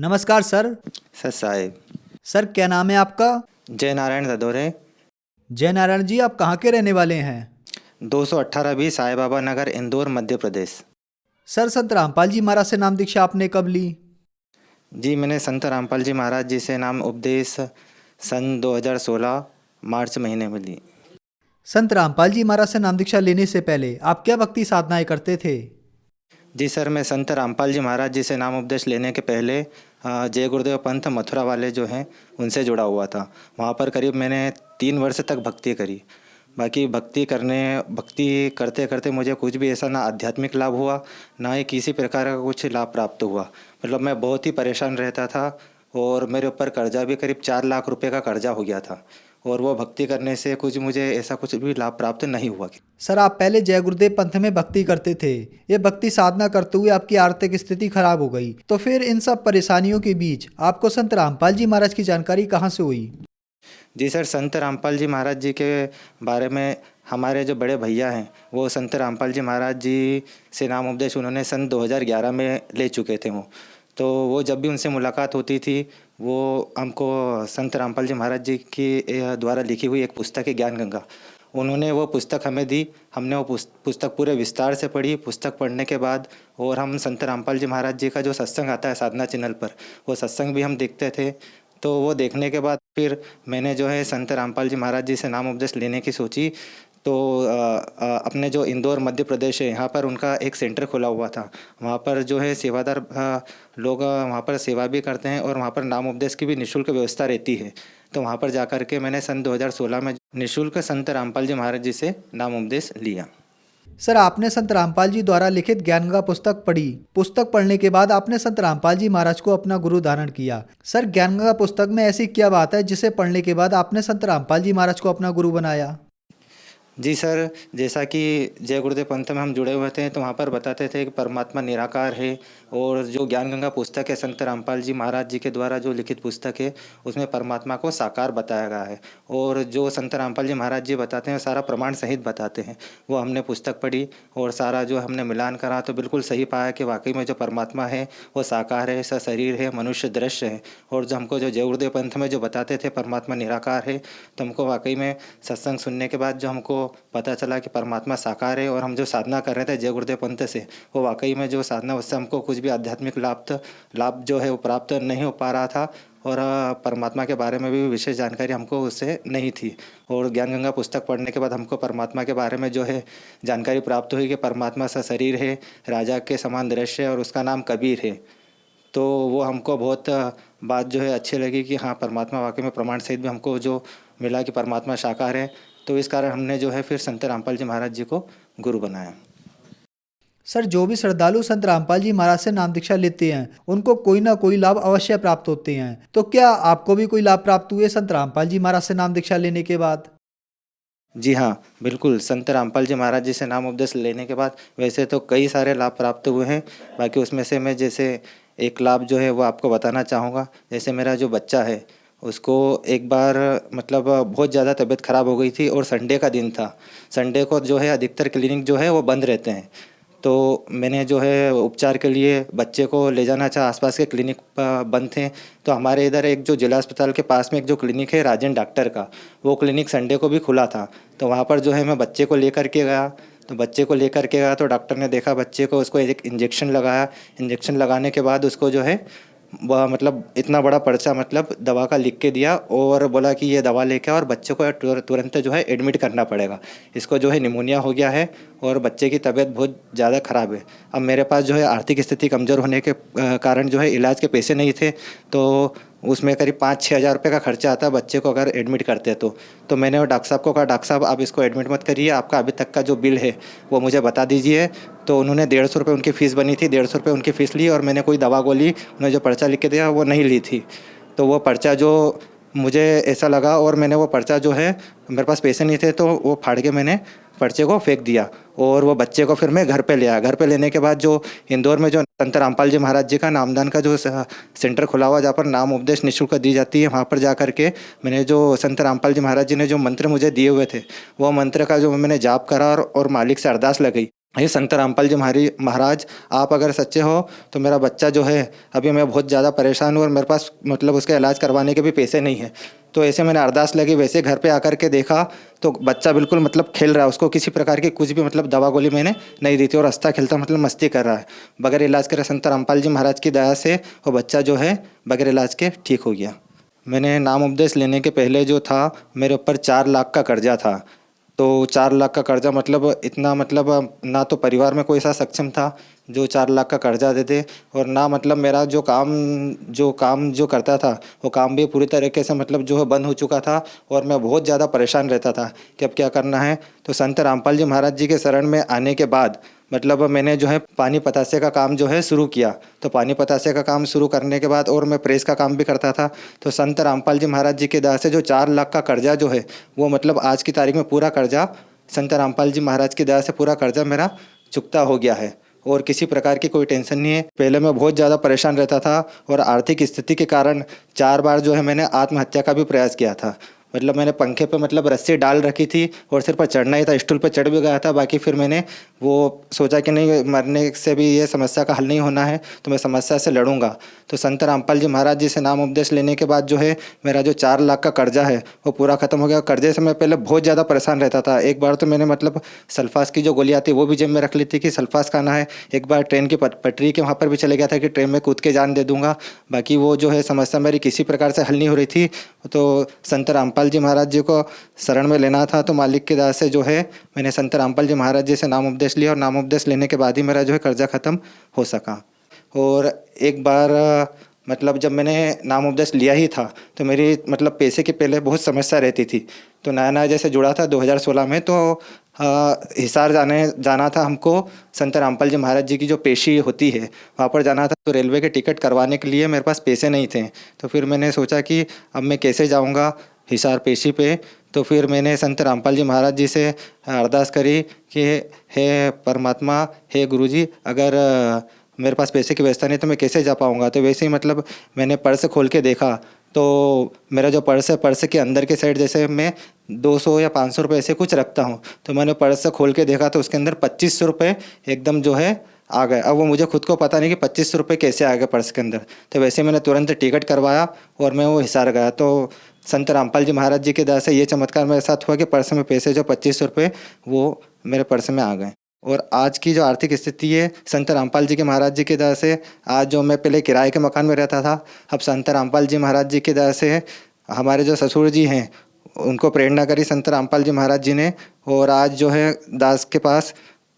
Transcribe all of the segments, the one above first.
नमस्कार sir. Sir साहेब। Sir क्या नाम है आपका? जय नारायण ददोरे। जय नारायण जी, आप कहाँ के रहने वाले हैं? 218 बी साईं बाबा नगर, इंदौर, मध्य प्रदेश। सर संत रामपाल जी महाराज से नाम दीक्षा आपने कब ली? जी, मैंने संत रामपाल जी महाराज जी से नाम उपदेश सन 2016 मार्च महीने में ली। संत रामपाल जी महाराज से नाम दीक्षा लेने से पहले आप क्या भक्ति साधनाएं करते थे? जी सर, मैं संत रामपाल जी महाराज जी से नाम उपदेश लेने के पहले जय गुरुदेव पंथ मथुरा वाले जो हैं उनसे जुड़ा हुआ था। वहाँ पर करीब मैंने 3 वर्ष तक भक्ति करी। बाकी भक्ति करते करते मुझे कुछ भी ऐसा ना आध्यात्मिक लाभ हुआ, ना ही किसी प्रकार का कुछ लाभ प्राप्त हुआ। मतलब मैं बहुत ही परेशान रहता था और मेरे ऊपर कर्जा भी करीब 4 लाख रुपए का कर्जा हो गया था। और वो भक्ति करने से कुछ भी लाभ प्राप्त नहीं हुआ। सर आप पहले जय गुरुदेव पंथ में भक्ति करते थे। ये भक्ति साधना करते हुए आपकी आर्थिक स्थिति खराब हो गई, तो फिर इन सब परेशानियों के बीच आपको संत रामपाल जी महाराज की जानकारी कहाँ से हुई? जी सर, संत रामपाल जी महाराज जी के बारे में हमारे जो बड़े भैया हैं वो संत रामपाल जी महाराज जी से नाम उपदेश उन्होंने सन 2011 में ले चुके थे। वो जब भी उनसे मुलाकात होती थी वो हमको संत रामपाल जी महाराज जी की द्वारा लिखी हुई एक पुस्तक है ज्ञान गंगा, उन्होंने वो पुस्तक हमें दी। हमने वो पुस्तक पूरे विस्तार से पढ़ी। पुस्तक पढ़ने के बाद और हम संत रामपाल जी महाराज जी का जो सत्संग आता है साधना चैनल पर, वो सत्संग भी हम देखते थे। तो वो देखने के बाद फिर मैंने जो है संत रामपाल जी महाराज जी से नाम उपदेश लेने की सोची। तो अपने जो इंदौर मध्य प्रदेश है यहाँ पर उनका एक सेंटर खुला हुआ था। वहाँ पर जो है सेवादार लोग वहाँ पर सेवा भी करते हैं और वहाँ पर नाम उपदेश की भी निःशुल्क व्यवस्था रहती है। तो वहाँ पर जाकर के मैंने सन 2016 में निःशुल्क संत रामपाल जी महाराज जी से नाम उपदेश लिया। सर आपने संत रामपाल जी द्वारा लिखित ज्ञान गंगा पुस्तक पढ़ी। पुस्तक पढ़ने के बाद आपने संत रामपाल जी महाराज को अपना गुरु धारण किया। सर ज्ञान गंगा पुस्तक में ऐसी क्या बात है जिसे पढ़ने के बाद आपने संत रामपाल जी महाराज को अपना गुरु बनाया? जी सर, जैसा कि जय गुरुदेव पंथ में हम जुड़े हुए थे तो वहाँ पर बताते थे कि परमात्मा निराकार है। और जो ज्ञान गंगा पुस्तक है संत रामपाल जी महाराज जी के द्वारा जो लिखित पुस्तक है उसमें परमात्मा को साकार बताया गया है। और जो संत रामपाल जी महाराज जी बताते हैं सारा प्रमाण सहित बताते हैं। वो हमने पुस्तक पढ़ी और सारा जो हमने मिलान करा तो बिल्कुल सही पाया कि वाकई में जो परमात्मा है वो साकार है, सशरीर है, मनुष्य दृश्य है। और जो हमको जो जय गुरुदेव पंथ में जो बताते थे परमात्मा निराकार है, तो हमको वाकई में सत्संग सुनने के बाद जो हमको पता चला कि परमात्मा साकार है और हम जो साधना कर रहे थे जय गुरुदेव पंथ से, वो वाकई में जो साधना उससे हमको कुछ भी आध्यात्मिक लाभ जो है वो प्राप्त नहीं हो पा रहा था। और परमात्मा के बारे में भी विशेष जानकारी हमको उससे नहीं थी। और ज्ञान गंगा पुस्तक पढ़ने के बाद हमको परमात्मा के बारे में जो है जानकारी प्राप्त हुई कि परमात्मा सशरीर है, राजा के समान दृश्य है और उसका नाम कबीर है। तो वो हमको बहुत बात जो है अच्छी लगी कि हाँ परमात्मा वाकई में प्रमाण सहित भी हमको जो मिला कि परमात्मा साकार है। तो इस कारण हमने जो है फिर संत रामपाल जी महाराज जी को गुरु बनाया। सर जो भी श्रद्धालु संत रामपाल जी महाराज से नाम दीक्षा लेते हैं उनको कोई ना कोई लाभ अवश्य प्राप्त होते हैं, तो क्या आपको भी कोई लाभ प्राप्त हुए संत रामपाल जी महाराज से नाम दीक्षा लेने के बाद? जी हाँ, बिल्कुल। संत रामपाल जी महाराज जी से नाम उपदेश लेने के बाद वैसे तो कई सारे लाभ प्राप्त हुए हैं। बाकी उसमें से मैं जैसे एक लाभ जो है वो आपको बताना चाहूँगा। जैसे मेरा जो बच्चा है उसको एक बार मतलब बहुत ज़्यादा तबीयत ख़राब हो गई थी और संडे का दिन था। संडे को जो है अधिकतर क्लिनिक जो है वो बंद रहते हैं। तो मैंने जो है उपचार के लिए बच्चे को ले जाना चाहा, आसपास के क्लिनिक बंद थे। तो हमारे इधर एक जो जिला अस्पताल के पास में एक जो क्लिनिक है राजन डॉक्टर का, वो क्लिनिक संडे को भी खुला था। तो वहाँ पर जो है मैं बच्चे को लेकर के गया। तो बच्चे को लेकर के गया तो डॉक्टर ने देखा बच्चे को, उसको एक इंजेक्शन लगाया। इंजेक्शन लगाने के बाद उसको जो है वह मतलब इतना बड़ा पर्चा मतलब दवा का लिख के दिया और बोला कि ये दवा लेके और बच्चे को तुरंत जो है एडमिट करना पड़ेगा। इसको जो है निमोनिया हो गया है और बच्चे की तबीयत बहुत ज़्यादा ख़राब है। अब मेरे पास जो है आर्थिक स्थिति कमज़ोर होने के कारण जो है इलाज के पैसे नहीं थे। तो उसमें करीब 5-6 हज़ार रुपये का खर्चा आता है बच्चे को अगर एडमिट करते तो मैंने वो डॉक्टर साहब को कहा डॉक्टर साहब आप इसको एडमिट मत करिए, आपका अभी तक का जो बिल है वो मुझे बता दीजिए। तो उन्होंने 150 रुपये उनकी फ़ीस बनी थी, 150 रुपये उनकी फ़ीस ली और मैंने कोई दवा गोली उन्होंने जो पर्चा लिख के दिया वो नहीं ली थी। तो वो पर्चा जो मुझे ऐसा लगा और मैंने वो पर्चा जो है मेरे पास पैसे नहीं थे तो वो फाड़ के मैंने पर्चे को फेंक दिया। और वो बच्चे को फिर मैं घर पे ले आया। घर पे लेने के बाद जो इंदौर में जो संत रामपाल जी महाराज जी का नामदान का जो सेंटर खुला हुआ जहाँ पर नाम उपदेश निःशुल्क दी जाती है, वहाँ पर जा कर के मैंने जो संत रामपाल जी महाराज जी ने जो मंत्र मुझे दिए हुए थे वो मंत्र का जो मैंने जाप करा और मालिक से अरदास लगाई। हे संत रामपाल जी महाराज, आप अगर सच्चे हो तो मेरा बच्चा जो है, अभी मैं बहुत ज़्यादा परेशान हूँ और मेरे पास मतलब उसका इलाज करवाने के भी पैसे नहीं है। तो ऐसे मैंने अरदास लगी, वैसे घर पे आकर के देखा तो बच्चा बिल्कुल मतलब खेल रहा है, उसको किसी प्रकार की कुछ भी मतलब दवा गोली मैंने नहीं दी थी और हंसता खेलता मतलब मस्ती कर रहा है। बगैर इलाज करे संत रामपाल जी महाराज की दया से वो बच्चा जो है बगैर इलाज के ठीक हो गया। मैंने नाम उपदेश लेने के पहले जो था, मेरे ऊपर 4 लाख का कर्जा था। तो 4 लाख का कर्जा मतलब इतना मतलब ना तो परिवार में कोई ऐसा सक्षम था जो 4 लाख का कर्जा दे दे, और ना मतलब मेरा जो करता था वो काम भी पूरी तरीके से मतलब जो है बंद हो चुका था और मैं बहुत ज़्यादा परेशान रहता था कि अब क्या करना है। तो संत रामपाल जी महाराज जी के शरण में आने के बाद मतलब मैंने जो है पानी पतासे का काम जो है शुरू किया। तो पानी पतासे का काम शुरू करने के बाद और मैं प्रेस का काम भी करता था। तो संत रामपाल जी महाराज जी के दया से जो 4 लाख का कर्जा जो है वो मतलब आज की तारीख में पूरा कर्जा संत रामपाल जी महाराज की दया से पूरा कर्जा मेरा चुकता हो गया है और किसी प्रकार की कोई टेंशन नहीं है। पहले मैं बहुत ज़्यादा परेशान रहता था और आर्थिक स्थिति के कारण 4 बार जो है मैंने आत्महत्या का भी प्रयास किया था। मतलब मैंने पंखे पे मतलब रस्सी डाल रखी थी और सिर पर चढ़ना ही था, स्टूल पर चढ़ भी गया था। बाकी फिर मैंने वो सोचा कि नहीं, मरने से भी ये समस्या का हल नहीं होना है, तो मैं समस्या से लड़ूंगा। तो संत रामपाल जी महाराज जी से नाम उपदेश लेने के बाद जो है मेरा जो 4 लाख का कर्जा है वो पूरा खत्म हो गया। कर्जे से मैं पहले बहुत ज़्यादा परेशान रहता था। एक बार तो मैंने मतलब सल्फास की जो गोली आती है वो भी जेब में रख ली थी कि सल्फास खाना है। एक बार ट्रेन की पटरी के वहाँ पर भी चले गया था कि ट्रेन में कूद के जान दे दूंगा। बाकी वो जो है समस्या मेरी किसी प्रकार से हल नहीं हो रही थी। तो संत रामपाल जी महाराज जी को शरण में लेना था, तो मालिक की दया से जो है मैंने संत रामपाल जी महाराज जी से नाम उपदेश लिया और नाम उपदेश लेने के बाद ही मेरा जो है कर्जा ख़त्म हो सका। और एक बार मतलब जब मैंने नाम उपदेश लिया ही था तो मेरी मतलब पैसे की पहले बहुत समस्या रहती थी। तो नया नया जैसे जुड़ा था 2016 में, तो हिसार जाना था हमको। संत रामपाल जी महाराज जी की जो पेशी होती है वहाँ पर जाना था। तो रेलवे के टिकट करवाने के लिए मेरे पास पैसे नहीं थे। तो फिर मैंने सोचा कि अब मैं कैसे जाऊँगा हिसार पेशी पे। तो फिर मैंने संत रामपाल जी महाराज जी से अरदास करी कि हे परमात्मा, हे गुरुजी, अगर मेरे पास पैसे की व्यवस्था नहीं तो मैं कैसे जा पाऊँगा। तो वैसे ही मतलब मैंने पर्स खोल के देखा तो मेरा जो पर्स है, पर्स के अंदर के साइड जैसे मैं 200 या 500 रुपये ऐसे कुछ रखता हूँ, तो मैंने पर्स खोल के देखा तो उसके अंदर 2500 रुपये एकदम जो है आ गए। अब वो मुझे खुद को पता नहीं कि 2500 रुपये कैसे आ गए पर्स के अंदर। तो वैसे मैंने तुरंत टिकट करवाया और मैं वो हिसार गया। तो संत रामपाल जी महाराज जी की दया से ये चमत्कार मेरे साथ हुआ कि पर्स में पैसे जो 2500 रुपये वो मेरे पर्स में आ गए। और आज की जो आर्थिक स्थिति है संत रामपाल जी के महाराज जी की दया से, आज जो मैं पहले किराए के मकान में रहता था, अब संत रामपाल जी महाराज जी की दया से हमारे जो ससुर जी हैं उनको प्रेरणा करी संत रामपाल जी महाराज जी ने, और आज जो है दास के पास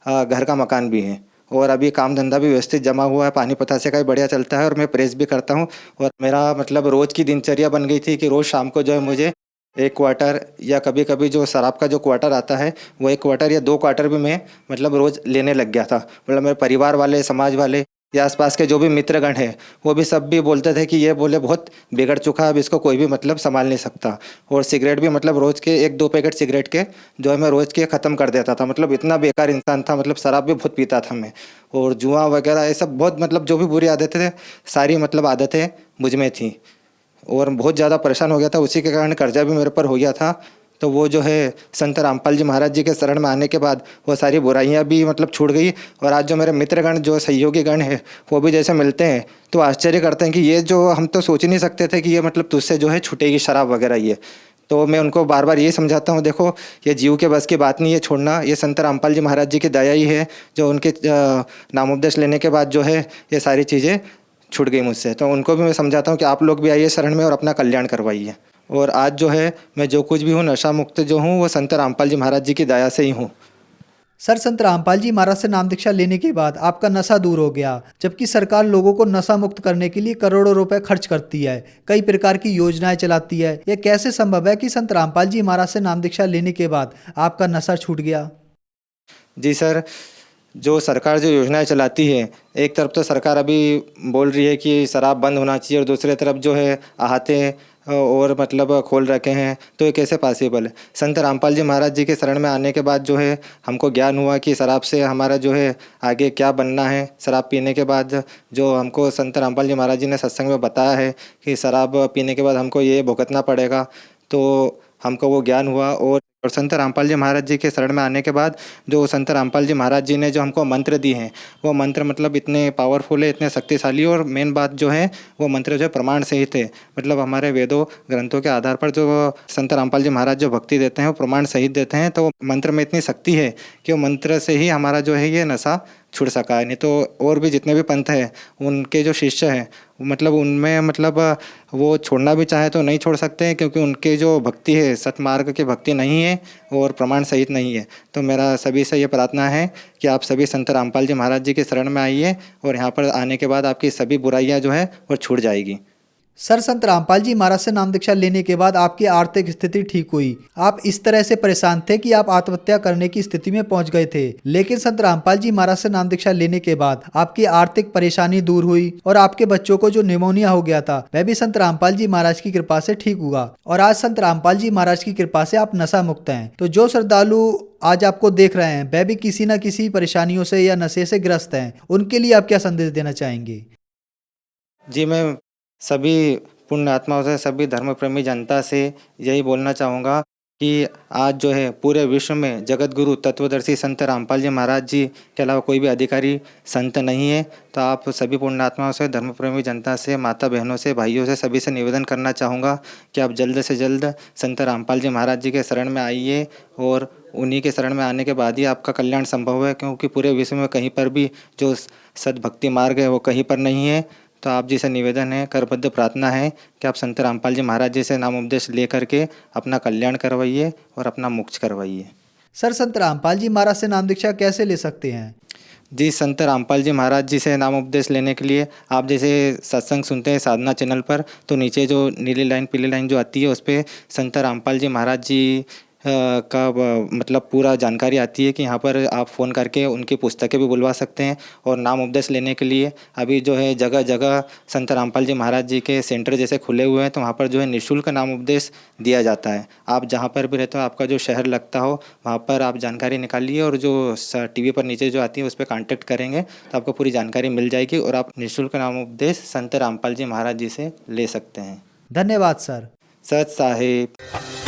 घर का मकान भी है और अभी काम धंधा भी व्यवस्थित जमा हुआ है। पानी पतासे का भी बढ़िया चलता है और मैं प्रेस भी करता हूँ। और मेरा मतलब रोज़ की दिनचर्या बन गई थी कि रोज़ शाम को जो है मुझे 1 क्वार्टर या कभी कभी जो शराब का जो क्वार्टर आता है वो 1 क्वार्टर या 2 क्वार्टर भी मैं मतलब रोज़ लेने लग गया था। मतलब मेरे परिवार वाले, समाज वाले या आसपास के जो भी मित्रगण हैं वो भी सब भी बोलते थे कि ये बोले बहुत बिगड़ चुका है, अब इसको कोई भी मतलब संभाल नहीं सकता। और सिगरेट भी मतलब रोज़ के 1-2 पैकेट सिगरेट के जो है मैं रोज़ के ख़त्म कर देता था। मतलब इतना बेकार इंसान था। मतलब शराब भी बहुत पीता था मैं, और जुआ वगैरह ये सब बहुत मतलब जो भी बुरी आदतें थे सारी मतलब आदतें मुझ में थी और बहुत ज़्यादा परेशान हो गया था। उसी के कारण कर्जा भी मेरे पर हो गया था। तो वो जो है संत रामपाल जी महाराज जी के शरण में आने के बाद वो सारी बुराइयां भी मतलब छूट गई। और आज जो मेरे मित्रगण, जो सहयोगी गण हैं, वो भी जैसे मिलते हैं तो आश्चर्य करते हैं कि ये जो हम तो सोच ही नहीं सकते थे कि ये मतलब तुझसे जो है छूटेगी शराब वगैरह ये। तो मैं उनको बार बार ये समझाता हूँ, देखो ये जीव के बस की बात नहीं है छोड़ना, ये संत रामपाल जी महाराज जी की दया ही है जो उनके नामोपदेश लेने के बाद जो है ये सारी चीज़ें छूट गई मुझसे। तो उनको भी मैं समझाता हूँ कि आप लोग भी आइए शरण में और अपना कल्याण करवाइए। और आज जो है मैं जो कुछ भी हूँ, नशा मुक्त जो हूँ, वो संत रामपाल जी महाराज जी की दया से ही हूँ। सर, संत रामपाल जी महाराज से नाम दीक्षा लेने के बाद आपका नशा दूर हो गया, जबकि सरकार लोगों को नशा मुक्त करने के लिए करोड़ों रुपए खर्च करती है, कई प्रकार की योजनाएं चलाती है। यह कैसे संभव है कि संत रामपाल जी महाराज से नाम दीक्षा लेने के बाद आपका नशा छूट गया? जी सर, जो सरकार जो योजनाएं चलाती है, एक तरफ तो सरकार अभी बोल रही है कि शराब बंद होना चाहिए और दूसरी तरफ जो है आहते और मतलब खोल रखे हैं, तो ये कैसे पॉसिबल है। संत रामपाल जी महाराज जी के शरण में आने के बाद जो है हमको ज्ञान हुआ कि शराब से हमारा जो है आगे क्या बनना है। शराब पीने के बाद जो हमको संत रामपाल जी महाराज जी ने सत्संग में बताया है कि शराब पीने के बाद हमको ये भुगतना पड़ेगा। तो हमको वो ज्ञान हुआ। और संत रामपाल जी महाराज जी के शरण में आने के बाद जो संत रामपाल जी महाराज जी ने जो हमको मंत्र दी हैं, वो मंत्र मतलब इतने पावरफुल है, इतने शक्तिशाली, और मेन बात जो है वो मंत्र जो है प्रमाण सहित है। मतलब हमारे वेदों ग्रंथों के आधार पर जो संत रामपाल जी महाराज जो भक्ति देते हैं वो प्रमाण सहित देते हैं। तो मंत्र में इतनी शक्ति है कि वो मंत्र से ही हमारा जो है ये नशा छुड़ सका है। नहीं तो और भी जितने भी पंथ हैं उनके जो शिष्य हैं मतलब उनमें मतलब वो छोड़ना भी चाहे तो नहीं छोड़ सकते हैं, क्योंकि उनके जो भक्ति है सतमार्ग की भक्ति नहीं है और प्रमाण सहित नहीं है। तो मेरा सभी से ये प्रार्थना है कि आप सभी संत रामपाल जी महाराज जी के शरण में आइए, और यहाँ पर आने के बाद आपकी सभी बुराइयाँ जो है वो छूट जाएगी। सर, संत रामपाल जी महाराज से नाम दीक्षा लेने के बाद आपकी आर्थिक स्थिति ठीक हुई। आप इस तरह से परेशान थे कि आप आत्महत्या करने की स्थिति में पहुंच गए थे, लेकिन संत रामपाल जी महाराज से नाम दीक्षा लेने के बाद आपकी आर्थिक परेशानी दूर हुई और आपके बच्चों को जो निमोनिया हो गया था वह भी संत रामपाल जी महाराज की कृपा से ठीक हुआ, और आज संत रामपाल जी महाराज की कृपा से आप नशा मुक्त हैं। तो जो श्रद्धालु आज आपको देख रहे हैं वह भी किसी न किसी परेशानियों से या नशे से ग्रस्त हैं, उनके लिए आप क्या संदेश देना चाहेंगे? जी, मैं सभी पुण्य आत्माओं से, सभी धर्म प्रेमी जनता से यही बोलना चाहूँगा कि आज जो है पूरे विश्व में जगत गुरु तत्वदर्शी संत रामपाल जी महाराज जी के अलावा कोई भी अधिकारी संत नहीं है। तो आप सभी पुण्य आत्माओं से, धर्म प्रेमी जनता से, माता बहनों से, भाइयों से, सभी से निवेदन करना चाहूँगा कि आप जल्द से जल्द संत रामपाल जी महाराज जी के शरण में आइए, और उन्हीं के शरण में आने के बाद ही आपका कल्याण संभव है, क्योंकि पूरे विश्व में कहीं पर भी जो सद्भक्ति मार्ग है वो कहीं पर नहीं है। तो आप जी से निवेदन है, करबद्ध प्रार्थना है कि आप संत रामपाल जी महाराज जी से नाम उपदेश ले करके अपना कल्याण करवाइए और अपना मोक्ष करवाइए। सर, संत रामपाल जी महाराज से नाम दीक्षा कैसे ले सकते हैं? जी, संत रामपाल जी महाराज जी से नाम उपदेश लेने के लिए आप जैसे सत्संग सुनते हैं साधना चैनल पर, तो नीचे जो नीली लाइन पीली लाइन जो आती है उस पर संत रामपाल जी महाराज जी मतलब पूरा जानकारी आती है कि यहाँ पर आप फ़ोन करके उनकी पुस्तकें भी बुलवा सकते हैं। और नाम उपदेश लेने के लिए अभी जो है जगह जगह संत रामपाल जी महाराज जी के सेंटर जैसे खुले हुए हैं, तो वहाँ पर जो है निःशुल्क नाम उपदेश दिया जाता है। आप जहाँ पर भी रहते हो, आपका जो शहर लगता हो, वहाँ पर आप जानकारी निकालिए और जो टीवी पर नीचे जो आती है उस पर कॉन्टैक्ट करेंगे तो आपको पूरी जानकारी मिल जाएगी, और आप निःशुल्क नाम उपदेश संत रामपाल जी महाराज जी से ले सकते हैं। धन्यवाद सर। सत साहिब।